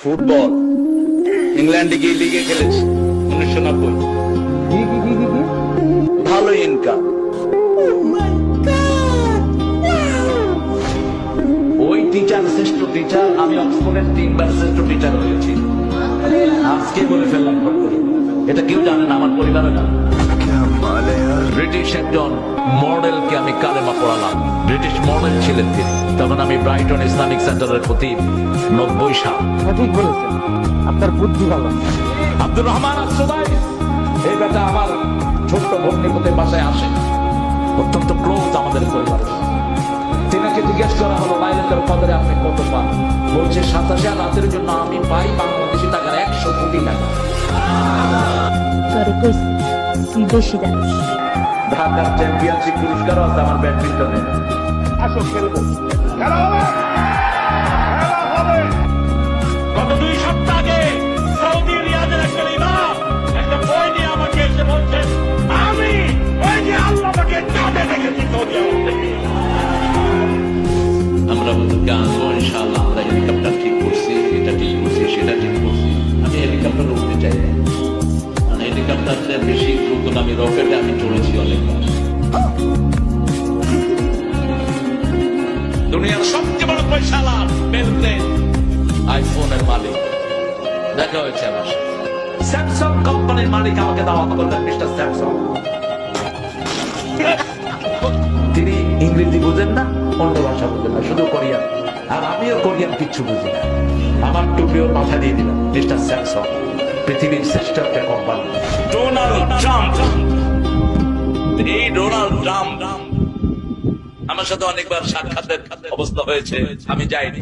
Football ইংল্যান্ডে গিয়ে লিগে খেলেছি 1990। ভালো ইনকাম। ওই টিচার শ্রেষ্ঠ টিচার, আমি অক্সফোর্ডের 3 বার শ্রেষ্ঠ টিচার হয়েছি। আজকে বলে ফেললাম, এটা কেউ জানে না, আমার পরিবারে না। ব্রিটিশ একজন মডেলকে আমি কালেমা পড়ালাম, ব্রিটিশ মডেল ছিলেন তিনি। তখন আমি ব্রাইটন ইসলামিক সেন্টারের খতিব, 90 সাল। ঠিক বলেছেন, আপনার বুদ্ধি ভালো। আব্দুর রহমান আসসাদাই, এই বেটা আমার ছোট্ট ভগ্নিপতির বাসায় আসে, অত্যন্ত ক্লোজ আমাদের পরিবারের। তিনাকে জিজ্ঞেস করা হলো লাইলাতুল কদরে আপনি কত পান? বলছে 87 রাতের জন্য আমি পাই বাংলাদেশি টাকার 100 কোটি টাকা। তোরে কইছি তুই বেশি জানিস। ঢাকার চ্যাম্পিয়নশিপ পুরস্কারও আছে আমার ব্যাডমিন্টনে। আসো খেলবো, খেলা হবে, খেলা হবে। গত 2 সপ্তাহ আগে সৌদি রিয়াদের একটা ইমাম একটা বই নিয়ে আমাকে এসে বলছেন, আমি ওই যে আল্লাহ আমাকে চাঁদে দেখেছি সৌদি আরব থেকে। আমরা ওদেরকে আনবো ইনশাআল্লাহ। আমরা হেলিকপ্টার ঠিক করছি, এটা ঠিক করছি, সেটা ঠিক করছি। আমি হেলিকপ্টারে উঠতে চাই না, কারণ হেলিকপ্টারটা বেশি দ্রুত, আমি রকেটে আমি চলেছি অনেকবার। দুনিয়ার সবচেয়ে বড় পয়সালা বেলপ্লেন আইফোনের মালিক দেখা হয়েছে আমার সাথে। স্যামসাং কোম্পানির মালিক আমাকে দাওয়াত করলেন, মিস্টার স্যামসাং। তিনি ইংরেজি বুঝেন না, অন্য ভাষা বুঝেন না, শুধু কোরিয়ান। আর আমিও কোরিয়ান কিচ্ছু বুঝি না। আমার টুপি ওর মাথা দিয়ে দিলাম, মিস্টার স্যামসাং পৃথিবীর শ্রেষ্ঠ একটা কোম্পানি। Donald Trump. এই ডোনাল্ড ট্রাম্প আমার সাথে অনেকবার সাক্ষাতের অবস্থা হয়েছে, আমি যাইনি।